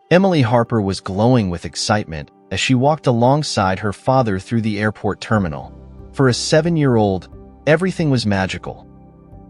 Emily Harper was glowing with excitement as she walked alongside her father through the airport terminal. For a 7-year-old, everything was magical.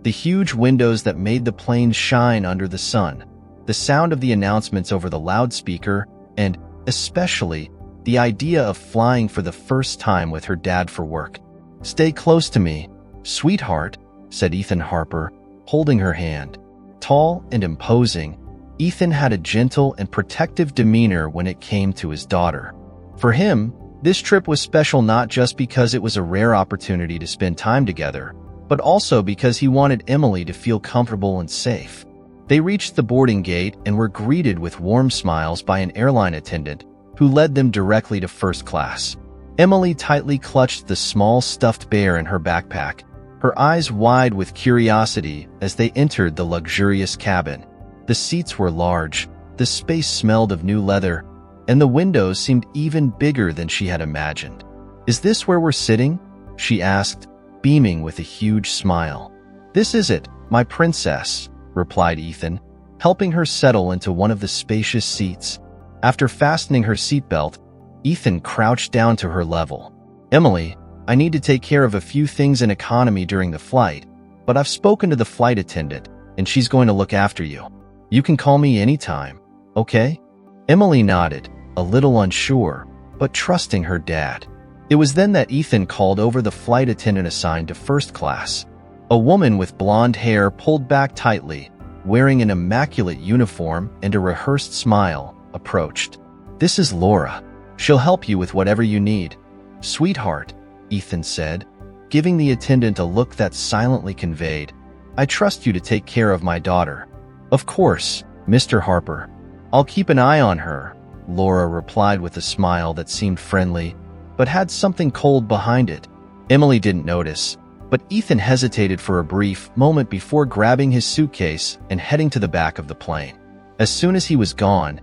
The huge windows that made the plane shine under the sun, the sound of the announcements over the loudspeaker, and, especially, the idea of flying for the first time with her dad for work. "Stay close to me, sweetheart," said Ethan Harper, holding her hand. Tall and imposing, Ethan had a gentle and protective demeanor when it came to his daughter. For him, this trip was special not just because it was a rare opportunity to spend time together, but also because he wanted Emily to feel comfortable and safe. They reached the boarding gate and were greeted with warm smiles by an airline attendant who led them directly to first class. Emily tightly clutched the small stuffed bear in her backpack, her eyes wide with curiosity as they entered the luxurious cabin. The seats were large, the space smelled of new leather, and the windows seemed even bigger than she had imagined. "Is this where we're sitting?" she asked, beaming with a huge smile. "This is it, my princess," replied Ethan, helping her settle into one of the spacious seats. After fastening her seatbelt, Ethan crouched down to her level. "Emily, I need to take care of a few things in economy during the flight, but I've spoken to the flight attendant, and she's going to look after you. You can call me anytime, okay?" Emily nodded, a little unsure, but trusting her dad. It was then that Ethan called over the flight attendant assigned to first class. A woman with blonde hair pulled back tightly, wearing an immaculate uniform and a rehearsed smile, approached. "This is Laura. She'll help you with whatever you need." "Sweetheart," Ethan said, giving the attendant a look that silently conveyed, "I trust you to take care of my daughter." "Of course, Mr. Harper. I'll keep an eye on her," Laura replied with a smile that seemed friendly, but had something cold behind it. Emily didn't notice, but Ethan hesitated for a brief moment before grabbing his suitcase and heading to the back of the plane. As soon as he was gone,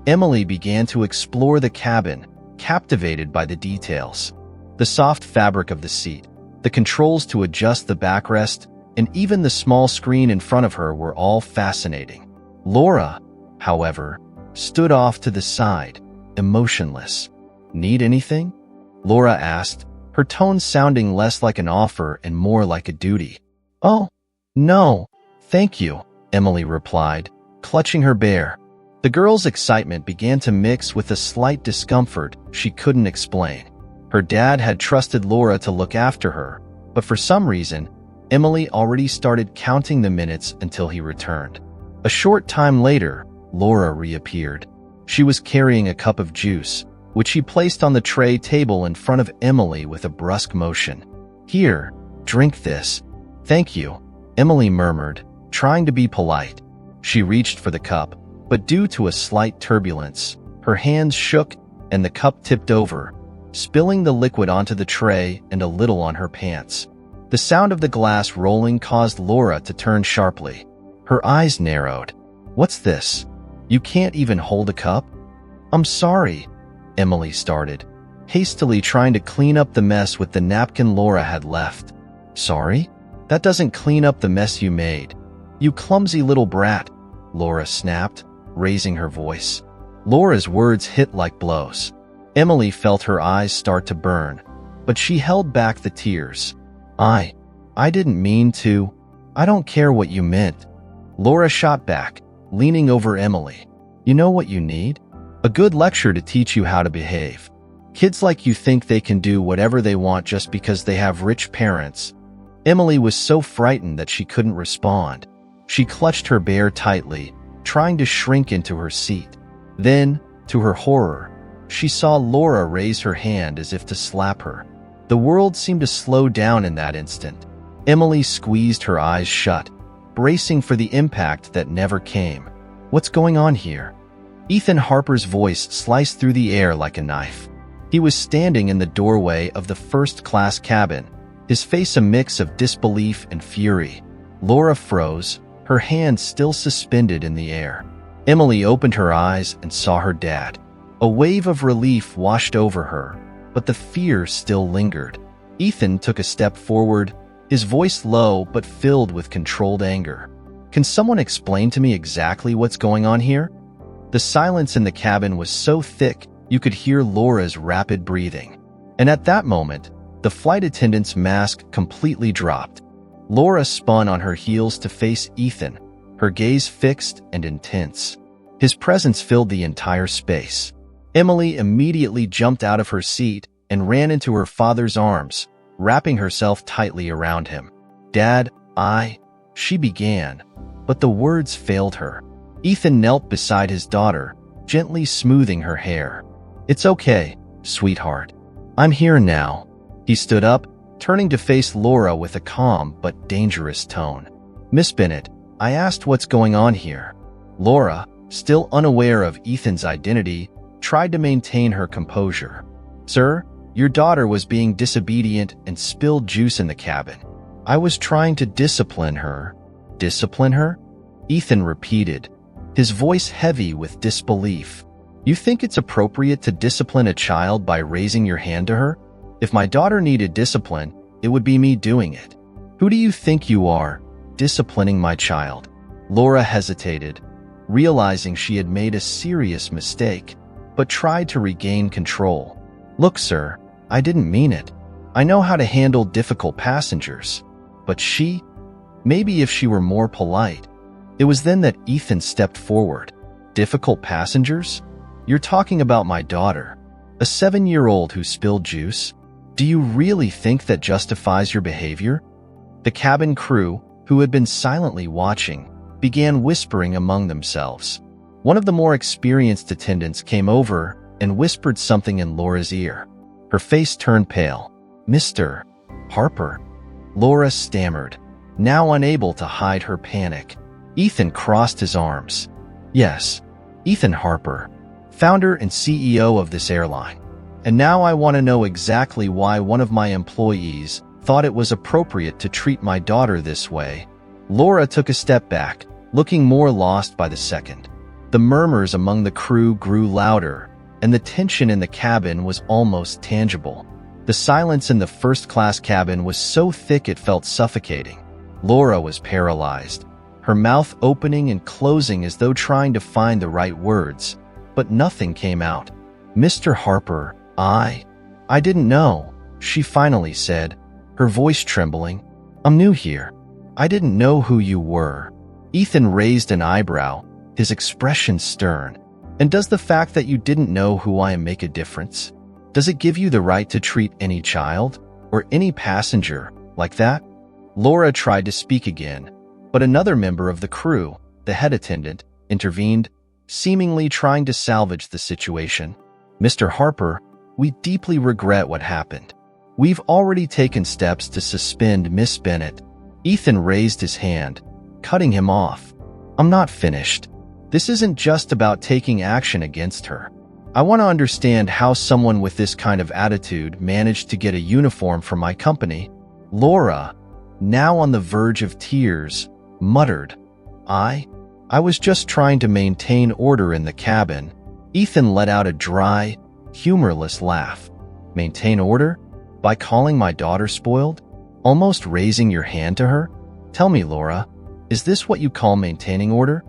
Emily began to explore the cabin, captivated by the details. The soft fabric of the seat, the controls to adjust the backrest, and even the small screen in front of her were all fascinating. Laura, however, stood off to the side, emotionless. "Need anything?" Laura asked, her tone sounding less like an offer and more like a duty. "Oh, no, thank you," Emily replied, clutching her bear. The girl's excitement began to mix with a slight discomfort she couldn't explain. Her dad had trusted Laura to look after her, but for some reason, Emily already started counting the minutes until he returned. A short time later, Laura reappeared. She was carrying a cup of juice, which she placed on the tray table in front of Emily with a brusque motion. "Here, drink this." "Thank you," Emily murmured, trying to be polite. She reached for the cup, but due to a slight turbulence, her hands shook and the cup tipped over, spilling the liquid onto the tray and a little on her pants. The sound of the glass rolling caused Laura to turn sharply. Her eyes narrowed. "What's this? You can't even hold a cup?" "I'm sorry," Emily started, hastily trying to clean up the mess with the napkin Laura had left. "Sorry? That doesn't clean up the mess you made. You clumsy little brat," Laura snapped, raising her voice. Laura's words hit like blows. Emily felt her eyes start to burn, but she held back the tears. I didn't mean to. I don't care what you meant." Laura shot back, leaning over Emily. "You know what you need? A good lecture to teach you how to behave. Kids like you think they can do whatever they want just because they have rich parents." Emily was so frightened that she couldn't respond. She clutched her bear tightly, trying to shrink into her seat. Then, to her horror, she saw Laura raise her hand as if to slap her. The world seemed to slow down in that instant. Emily squeezed her eyes shut, bracing for the impact that never came. "What's going on here?" Ethan Harper's voice sliced through the air like a knife. He was standing in the doorway of the first-class cabin, his face a mix of disbelief and fury. Laura froze, her hands still suspended in the air. Emily opened her eyes and saw her dad. A wave of relief washed over her, but the fear still lingered. Ethan took a step forward, his voice low but filled with controlled anger. "Can someone explain to me exactly what's going on here?" The silence in the cabin was so thick you could hear Laura's rapid breathing. And at that moment, the flight attendant's mask completely dropped. Laura spun on her heels to face Ethan, her gaze fixed and intense. His presence filled the entire space. Emily immediately jumped out of her seat and ran into her father's arms, wrapping herself tightly around him. "Dad, she began, but the words failed her. Ethan knelt beside his daughter, gently smoothing her hair. "It's okay, sweetheart. I'm here now." He stood up, turning to face Laura with a calm but dangerous tone. "Miss Bennett, I asked what's going on here." Laura, still unaware of Ethan's identity, tried to maintain her composure. "Sir, your daughter was being disobedient and spilled juice in the cabin. I was trying to discipline her." "Discipline her?" Ethan repeated, his voice heavy with disbelief. "You think it's appropriate to discipline a child by raising your hand to her? If my daughter needed discipline, it would be me doing it. Who do you think you are, disciplining my child?" Laura hesitated, realizing she had made a serious mistake, but tried to regain control. "Look, sir, I didn't mean it. I know how to handle difficult passengers. But maybe if she were more polite." It was then that Ethan stepped forward. "Difficult passengers? You're talking about my daughter, a 7-year-old who spilled juice? Do you really think that justifies your behavior?" The cabin crew, who had been silently watching, began whispering among themselves. One of the more experienced attendants came over and whispered something in Laura's ear. Her face turned pale. "Mr. Harper," Laura stammered, now unable to hide her panic. Ethan crossed his arms. "Yes, Ethan Harper, founder and CEO of this airline. And now I want to know exactly why one of my employees thought it was appropriate to treat my daughter this way." Laura took a step back, looking more lost by the second. The murmurs among the crew grew louder, and the tension in the cabin was almost tangible. The silence in the first-class cabin was so thick it felt suffocating. Laura was paralyzed, her mouth opening and closing as though trying to find the right words, but nothing came out. "Mr. Harper, I didn't know," she finally said, her voice trembling. "I'm new here. I didn't know who you were." Ethan raised an eyebrow, his expression stern. "And does the fact that you didn't know who I am make a difference? Does it give you the right to treat any child, or any passenger, like that?" Laura tried to speak again, but another member of the crew, the head attendant, intervened, seemingly trying to salvage the situation. "Mr. Harper, we deeply regret what happened. We've already taken steps to suspend Miss Bennett." Ethan raised his hand, cutting him off. "I'm not finished. This isn't just about taking action against her. I want to understand how someone with this kind of attitude managed to get a uniform from my company." Laura, now on the verge of tears, muttered, I was just trying to maintain order in the cabin." Ethan let out a dry, humorless laugh. "Maintain order? By calling my daughter spoiled? Almost raising your hand to her? Tell me, Laura, is this what you call maintaining order?"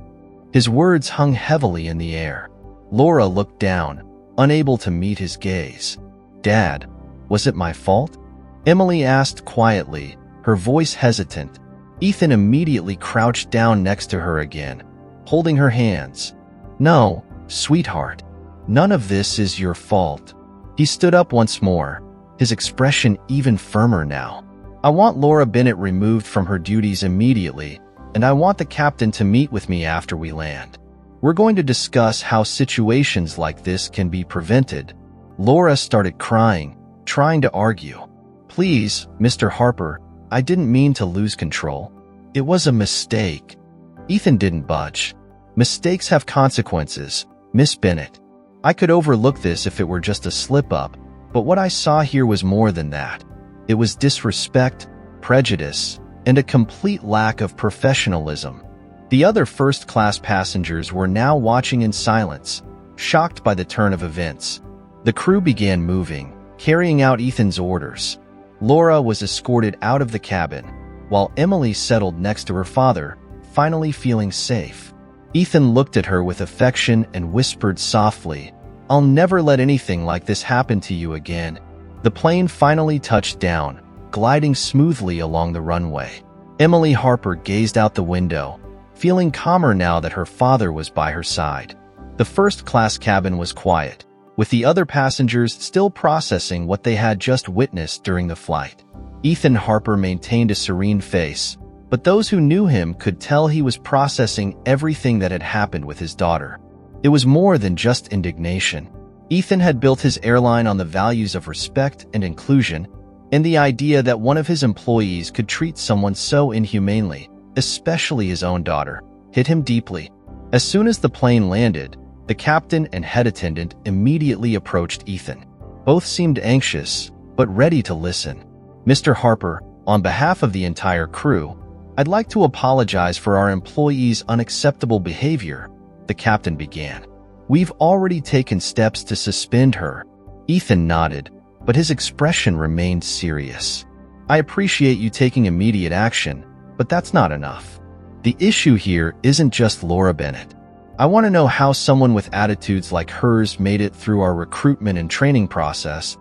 His words hung heavily in the air. Laura looked down, unable to meet his gaze. "Dad, was it my fault?" Emily asked quietly, her voice hesitant. Ethan immediately crouched down next to her again, holding her hands. "No, sweetheart. None of this is your fault." He stood up once more, his expression even firmer now. "I want Laura Bennett removed from her duties immediately, and I want the captain to meet with me after we land. We're going to discuss how situations like this can be prevented." Laura started crying, trying to argue. "Please, Mr. Harper, I didn't mean to lose control. It was a mistake." Ethan didn't budge. "Mistakes have consequences, Miss Bennett. I could overlook this if it were just a slip-up, but what I saw here was more than that. It was disrespect, prejudice, and a complete lack of professionalism." The other first-class passengers were now watching in silence, shocked by the turn of events. The crew began moving, carrying out Ethan's orders. Laura was escorted out of the cabin, while Emily settled next to her father, finally feeling safe. Ethan looked at her with affection and whispered softly, "I'll never let anything like this happen to you again." The plane finally touched down, gliding smoothly along the runway. Emily Harper gazed out the window, feeling calmer now that her father was by her side. The first-class cabin was quiet, with the other passengers still processing what they had just witnessed during the flight. Ethan Harper maintained a serene face, but those who knew him could tell he was processing everything that had happened with his daughter. It was more than just indignation. Ethan had built his airline on the values of respect and inclusion, and the idea that one of his employees could treat someone so inhumanely, especially his own daughter, hit him deeply. As soon as the plane landed, the captain and head attendant immediately approached Ethan. Both seemed anxious, but ready to listen. "Mr. Harper, on behalf of the entire crew, I'd like to apologize for our employee's unacceptable behavior," the captain began. "We've already taken steps to suspend her." Ethan nodded, but his expression remained serious. "I appreciate you taking immediate action, but that's not enough. The issue here isn't just Laura Bennett. I want to know how someone with attitudes like hers made it through our recruitment and training process."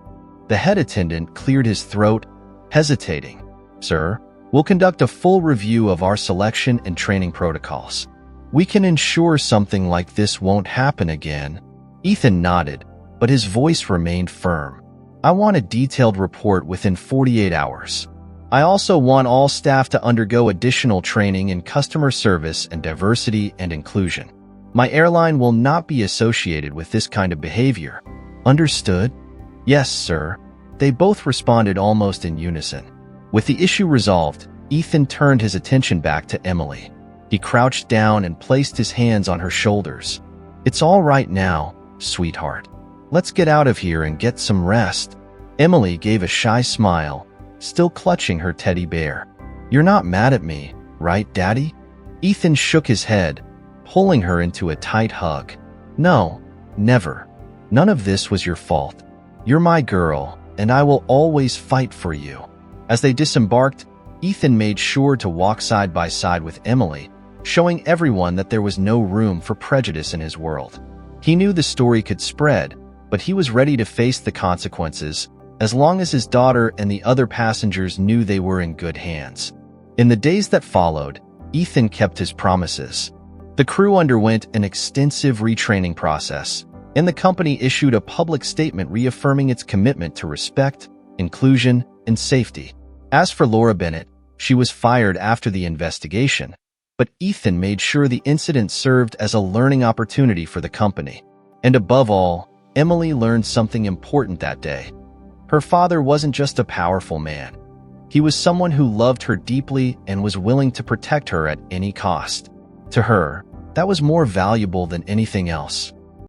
The head attendant cleared his throat, hesitating. "Sir, we'll conduct a full review of our selection and training protocols. We can ensure something like this won't happen again." Ethan nodded, but his voice remained firm. "I want a detailed report within 48 hours. I also want all staff to undergo additional training in customer service and diversity and inclusion. My airline will not be associated with this kind of behavior." "Understood?" "Yes, sir." They both responded almost in unison. With the issue resolved, Ethan turned his attention back to Emily. He crouched down and placed his hands on her shoulders. "It's all right now, sweetheart. Let's get out of here and get some rest." Emily gave a shy smile, still clutching her teddy bear. "You're not mad at me, right, Daddy?" Ethan shook his head, pulling her into a tight hug. "No, never. None of this was your fault. You're my girl, and I will always fight for you." As they disembarked, Ethan made sure to walk side by side with Emily, showing everyone that there was no room for prejudice in his world. He knew the story could spread, but he was ready to face the consequences, as long as his daughter and the other passengers knew they were in good hands. In the days that followed, Ethan kept his promises. The crew underwent an extensive retraining process, and the company issued a public statement reaffirming its commitment to respect, inclusion, and safety. As for Laura Bennett, she was fired after the investigation, but Ethan made sure the incident served as a learning opportunity for the company. And above all, Emily learned something important that day. Her father wasn't just a powerful man. He was someone who loved her deeply and was willing to protect her at any cost. To her, that was more valuable than anything else.